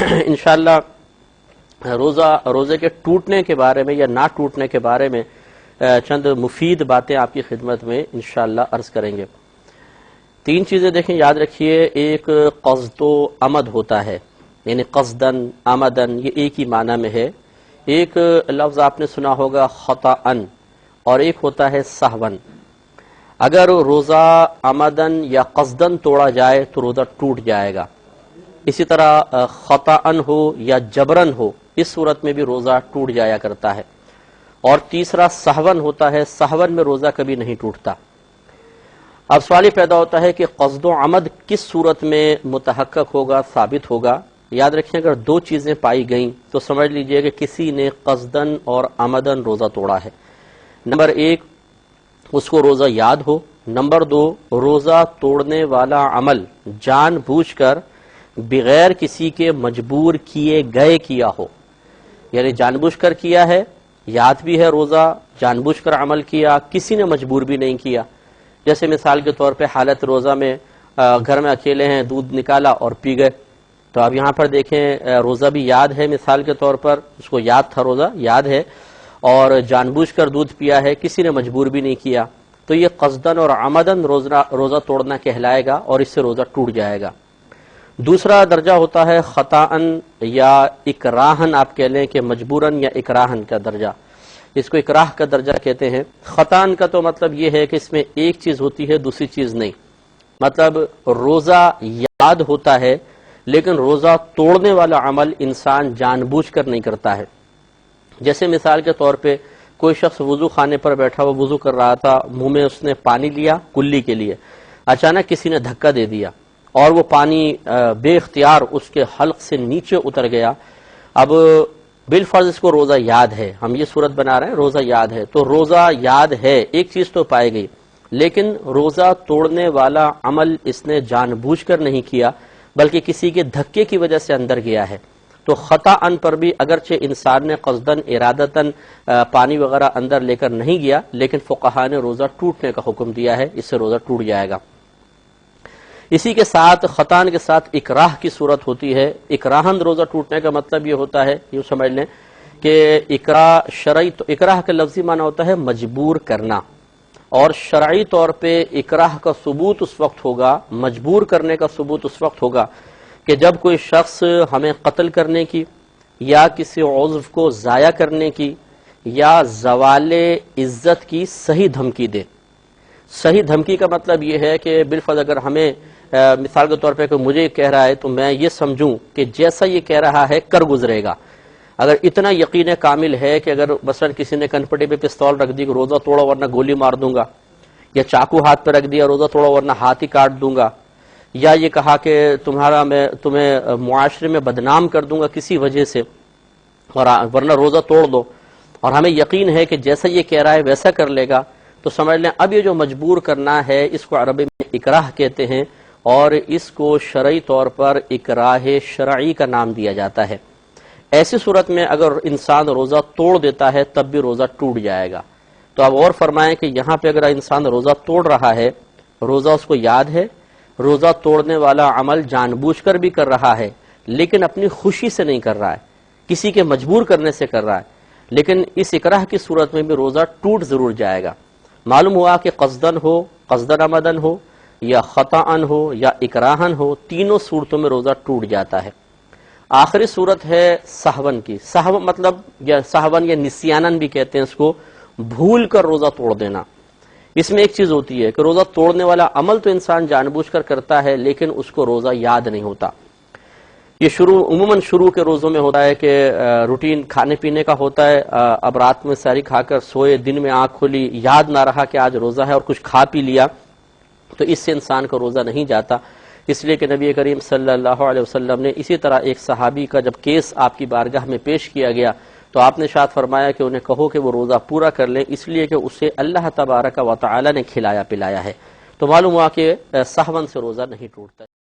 انشاءاللہ روزے کے ٹوٹنے کے بارے میں یا نہ ٹوٹنے کے بارے میں چند مفید باتیں آپ کی خدمت میں انشاءاللہ عرض کریں گے۔ 3 چیزیں دیکھیں، یاد رکھیے، ایک قصد و عمد ہوتا ہے، یعنی قصدن عمدن یہ ایک ہی معنی میں ہے۔ ایک لفظ آپ نے سنا ہوگا خطأن، اور ایک ہوتا ہے سہون۔ اگر روزہ عمدن یا قصدن توڑا جائے تو روزہ ٹوٹ جائے گا۔ اسی طرح خطأن ہو یا جبرن ہو، اس صورت میں بھی روزہ ٹوٹ جایا کرتا ہے۔ اور تیسرا سہون ہوتا ہے، سہون میں روزہ کبھی نہیں ٹوٹتا۔ اب سوال یہ پیدا ہوتا ہے کہ قصد و عمد کس صورت میں متحقق ہوگا، ثابت ہوگا؟ یاد رکھیں، اگر 2 چیزیں پائی گئیں تو سمجھ لیجئے کہ کسی نے قصدن اور عمدن روزہ توڑا ہے۔ نمبر 1، اس کو روزہ یاد ہو۔ نمبر 2، روزہ توڑنے والا عمل جان بوجھ کر بغیر کسی کے مجبور کیے گئے کیا ہو، یعنی جان بوجھ کر کیا ہے، یاد بھی ہے روزہ، جان بوجھ کر عمل کیا، کسی نے مجبور بھی نہیں کیا۔ جیسے مثال کے طور پہ حالت روزہ میں گھر میں اکیلے ہیں، دودھ نکالا اور پی گئے، تو اب یہاں پر دیکھیں روزہ بھی یاد ہے، مثال کے طور پر اس کو یاد تھا، روزہ یاد ہے اور جان بوجھ کر دودھ پیا ہے، کسی نے مجبور بھی نہیں کیا، تو یہ قصدن اور عمدن روزہ توڑنا کہلائے گا اور اس سے روزہ ٹوٹ جائے گا۔ دوسرا درجہ ہوتا ہے خطاً یا اکراہن، آپ کہہ لیں کہ مجبوراً یا اکراہن کا درجہ، اس کو اکراہ کا درجہ کہتے ہیں۔ خطاً کا تو مطلب یہ ہے کہ اس میں ایک چیز ہوتی ہے، دوسری چیز نہیں، مطلب روزہ یاد ہوتا ہے لیکن روزہ توڑنے والا عمل انسان جان بوجھ کر نہیں کرتا ہے۔ جیسے مثال کے طور پہ کوئی شخص وضو خانے پر بیٹھا ہوا وضو کر رہا تھا، منہ میں اس نے پانی لیا کلی کے لیے، اچانک کسی نے دھکا دے دیا اور وہ پانی بے اختیار اس کے حلق سے نیچے اتر گیا۔ اب بالفرض اس کو روزہ یاد ہے، ہم یہ صورت بنا رہے ہیں روزہ یاد ہے، تو روزہ یاد ہے، ایک چیز تو پائے گئی، لیکن روزہ توڑنے والا عمل اس نے جان بوجھ کر نہیں کیا بلکہ کسی کے دھکے کی وجہ سے اندر گیا ہے۔ تو خطاً پر بھی اگرچہ انسان نے قصدن ارادتاً پانی وغیرہ اندر لے کر نہیں گیا، لیکن فقہا نے روزہ ٹوٹنے کا حکم دیا ہے، اس سے روزہ ٹوٹ جائے گا۔ اسی کے ساتھ خطاً کے ساتھ اکراہ کی صورت ہوتی ہے۔ اکراہن روزہ ٹوٹنے کا مطلب یہ ہوتا ہے، یہ سمجھ لیں کہ اکراہ کا لفظی معنی ہوتا ہے مجبور کرنا، اور شرعی طور پہ اکراہ کا ثبوت اس وقت ہوگا، مجبور کرنے کا ثبوت اس وقت ہوگا کہ جب کوئی شخص ہمیں قتل کرنے کی یا کسی عضو کو ضائع کرنے کی یا زوال عزت کی صحیح دھمکی دے۔ صحیح دھمکی کا مطلب یہ ہے کہ بالفرض اگر ہمیں مثال کے طور پہ کہ مجھے کہہ رہا ہے تو میں یہ سمجھوں کہ جیسا یہ کہہ رہا ہے کر گزرے گا، اگر اتنا یقین کامل ہے کہ اگر مثلا کسی نے کنپٹی پہ پستول رکھ دی کہ روزہ توڑو ورنہ گولی مار دوں گا، یا چاقو ہاتھ پہ رکھ دیا روزہ توڑو ورنہ ہاتھ ہی کاٹ دوں گا، یا یہ کہا کہ میں تمہیں معاشرے میں بدنام کر دوں گا کسی وجہ سے اور ورنہ روزہ توڑ دو، اور ہمیں یقین ہے کہ جیسا یہ کہہ رہا ہے ویسا کر لے گا، تو سمجھ لیں اب یہ جو مجبور کرنا ہے اس کو عربی میں اکراہ کہتے ہیں، اور اس کو شرعی طور پر اکراہ شرعی کا نام دیا جاتا ہے۔ ایسی صورت میں اگر انسان روزہ توڑ دیتا ہے تب بھی روزہ ٹوٹ جائے گا۔ تو اب اور فرمائیں کہ یہاں پہ اگر انسان روزہ توڑ رہا ہے، روزہ اس کو یاد ہے، روزہ توڑنے والا عمل جان بوجھ کر بھی کر رہا ہے لیکن اپنی خوشی سے نہیں کر رہا ہے، کسی کے مجبور کرنے سے کر رہا ہے، لیکن اس اکراہ کی صورت میں بھی روزہ ٹوٹ ضرور جائے گا۔ معلوم ہوا کہ قصدن ہو، قصدن عمدن ہو، یا خطاً ہو یا اکراہن ہو، تینوں صورتوں میں روزہ ٹوٹ جاتا ہے۔ آخری صورت ہے سہون کی۔ سہو مطلب یا سہون یا نسیانن بھی کہتے ہیں اس کو، بھول کر روزہ توڑ دینا۔ اس میں ایک چیز ہوتی ہے کہ روزہ توڑنے والا عمل تو انسان جان بوجھ کر کرتا ہے لیکن اس کو روزہ یاد نہیں ہوتا۔ یہ عموماً شروع کے روزوں میں ہوتا ہے کہ روٹین کھانے پینے کا ہوتا ہے، اب رات میں سحری کھا کر سوئے، دن میں آنکھ کھولی، یاد نہ رہا کہ آج روزہ ہے اور کچھ کھا پی لیا، تو اس سے انسان کا روزہ نہیں جاتا۔ اس لیے کہ نبی کریم صلی اللہ علیہ وسلم نے اسی طرح ایک صحابی کا جب کیس آپ کی بارگاہ میں پیش کیا گیا تو آپ نے ارشاد فرمایا کہ انہیں کہو کہ وہ روزہ پورا کر لیں، اس لیے کہ اسے اللہ تبارک و تعالی نے کھلایا پلایا ہے۔ تو معلوم ہوا کہ سہون سے روزہ نہیں ٹوٹتا۔